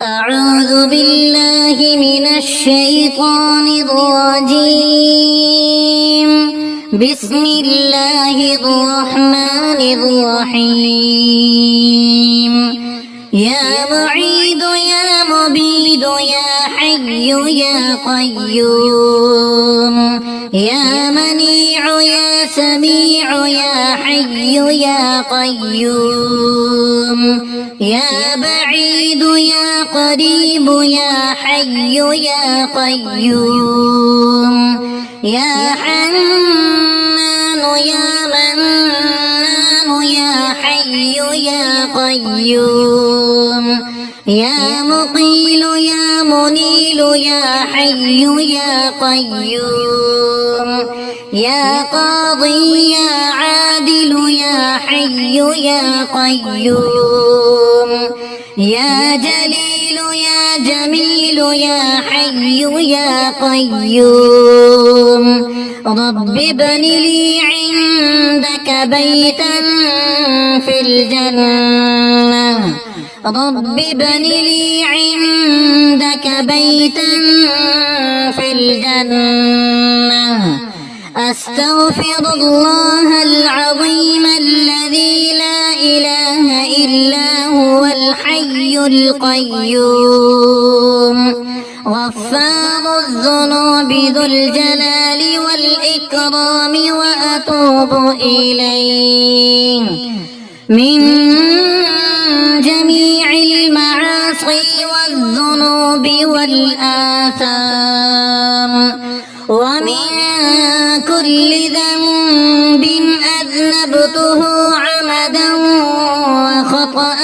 أعوذ بالله من الشيطان الرجيم. بسم الله الرحمن الرحيم. يا معيد يا مبيد يا حي يا قيوم، يا منيع يا سميع يا حي يا قيوم، يا بعيد يا قريب يا حي يا قيوم، يا حنان يا منان يا حي يا قيوم، يا مقيل يا منيل يا حي يا قيوم، يا قاضي يا عادل يا حي يا قيوم، يا جليل يا جميل يا حي يا قيوم. رب ابن لي عندك بيتا في الجنة، رب ابن لي عندك بيتا في الجنة. أستغفر الله العظيم الذي لا إله إلا هو الحي القيوم، غفار الذنوب ذو الجلال والإكرام، وأتوب إليه من جميع المعاصي والذنوب والآثام، ومن كل ذنب أذنبته عمدا وخطأ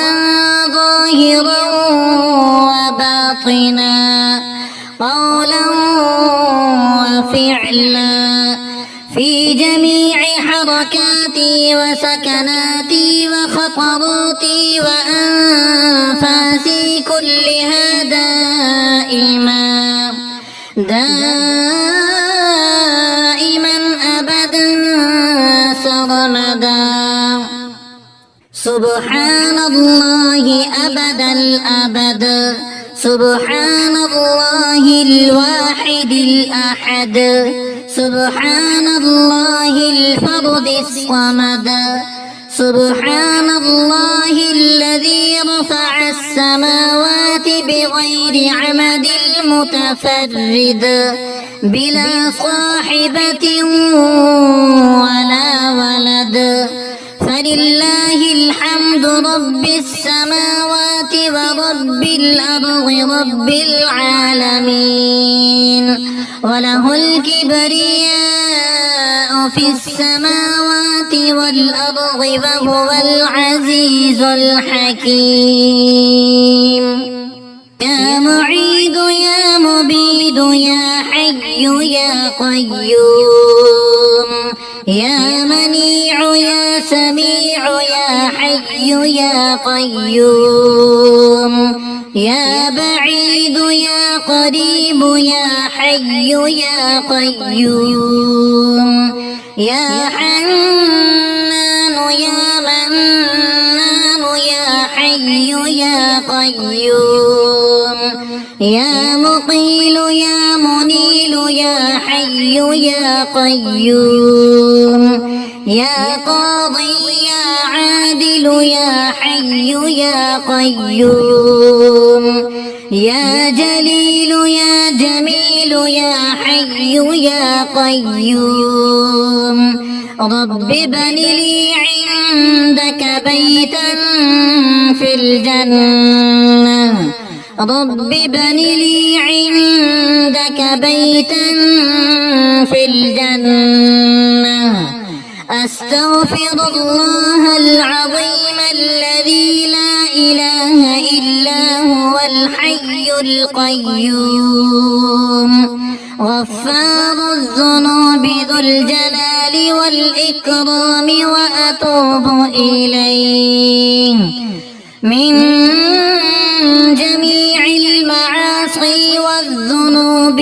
ظاهرا وباطنا، قولا وفعلا، في جميع حركاتي وسكناتي وخطراتي وأنفاسي كلها دائما أبدا سرمدا. سبحان الله أبد الأبد، سبحان الله الواحد الأحد، سبحان الله الفرد الصمد، سبحان الله الذي رفع السماوات بغير عمد المتفرد، بلا صاحبة ولا ولد، فلله الحمد رب السماوات ورب الأرض رب العالمين، وله الكبرياء في السماوات والأرض وهو العزيز الحكيم. يا معيد يا مبيد يا حي يا قيوم، يا منيع يا سميع يا حي يا قيوم، يا بعيد يا قريب يا حي يا قيوم، يا حنان يا منان يا حي يا قيوم، يا مقيل يا منيل يا حي يا قيوم، يا قاضي يا عادل يا حي يا قيوم، يا جليل يا جميل يا حي يا قيوم. رب ابن لي عندك بيتا في الجنة، رب ابن لي عندك بيتا في الجنة. أستغفر الله العظيم الذي لا إله إلا هو الحي القيوم، غفار الذنوب ذو الجلال والإكرام، وأتوب إليه من جميع المعاصي والذنوب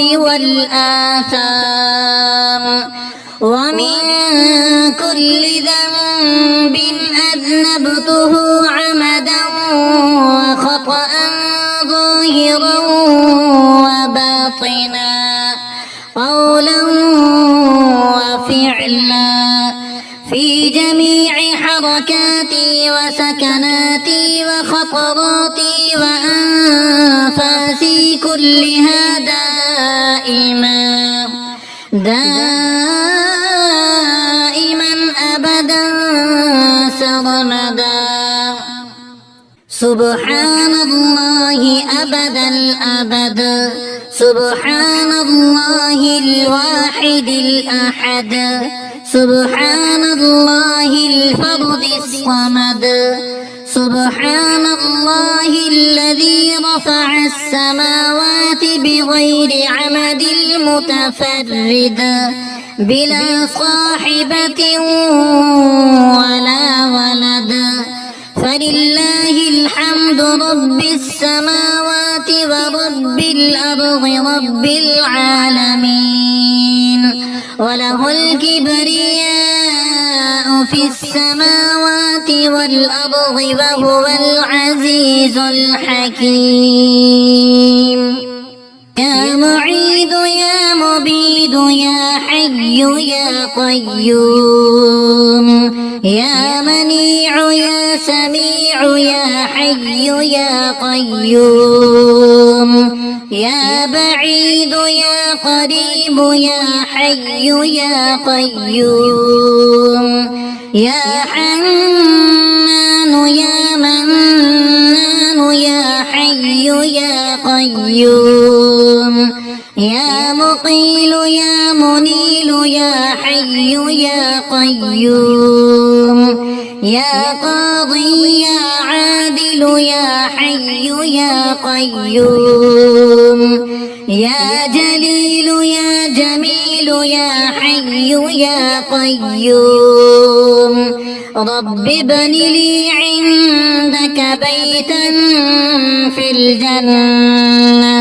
والآثام، ومن كل ذنب أذنبته عمدا وخطأ ظاهرا وباطنا قولا وفعلا في جميع حركاتي وسكناتي وخطراتي وأنفاسي كلها دائما أبدا سرمدا سبحان الله أبد الأبد سبحان الله الواحد الأحد سبحان الله الفرد الصمد سبحان الله الذي رفع السماوات بغير عمد المتفرد بلا صاحبة ولا ولد فلله الحمد رب السماوات ورب الأرض رب العالمين وله الكبرياء في السماوات والأرض وهو العزيز الحكيم يا معيد يا مبيد يا حي يا قيوم يا منيع يا سميع يا حي يا قيوم يا بعيد يا قريب يا حي يا قيوم يا حنان يا منان يا حي يا قيوم يا مقيل يا منيل يا حي يا قيوم يا قاضي يا عادل يا حي يا قيوم يا جليل يا جميل يا حي يا قيوم رب ابن لي عندك بيتا في الجنة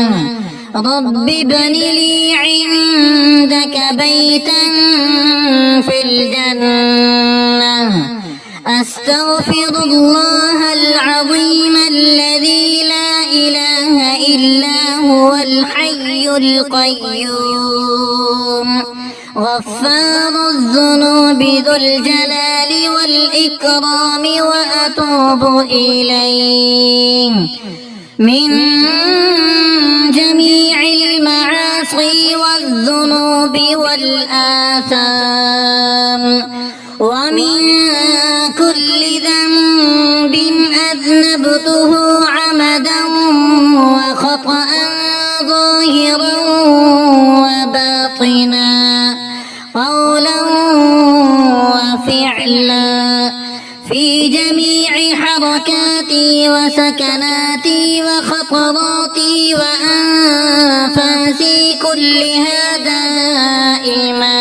رب ابن لي عندك بيتا في الجنة أستغفر الله العظيم الذي لا إله إلا هو الحي القيوم غفار الذنوب ذو الجلال والإكرام وأتوب إليه من جميع المعاصي والذنوب والآثام ومن كل ذنب أذنبته عمدا وخطأ ظاهرا وباطنا قولا وفعلا في جميع حركاتي وسكناتي وخطراتي وأنفاسي كلها دائما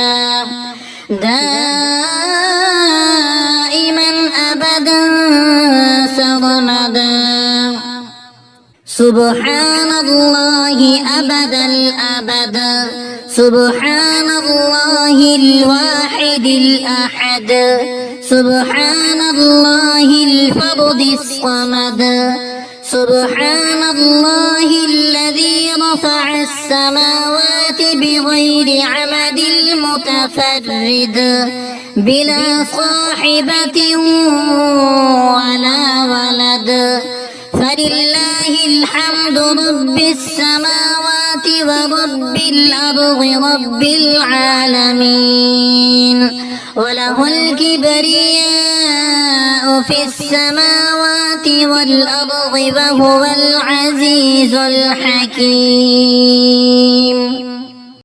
أبدا سرمدا سبحان الله أبد الأبد سبحان الله الواحد الأحد سبحان الله الفرد الصمد سبحان الله الذي رفع السماوات بغير عمد المتفرد بلا صاحبة ولا ولد فلله الحمد رب السماوات ورب الأرض رب العالمين وله الكبرياء في السماوات والأرض وهو العزيز الحكيم.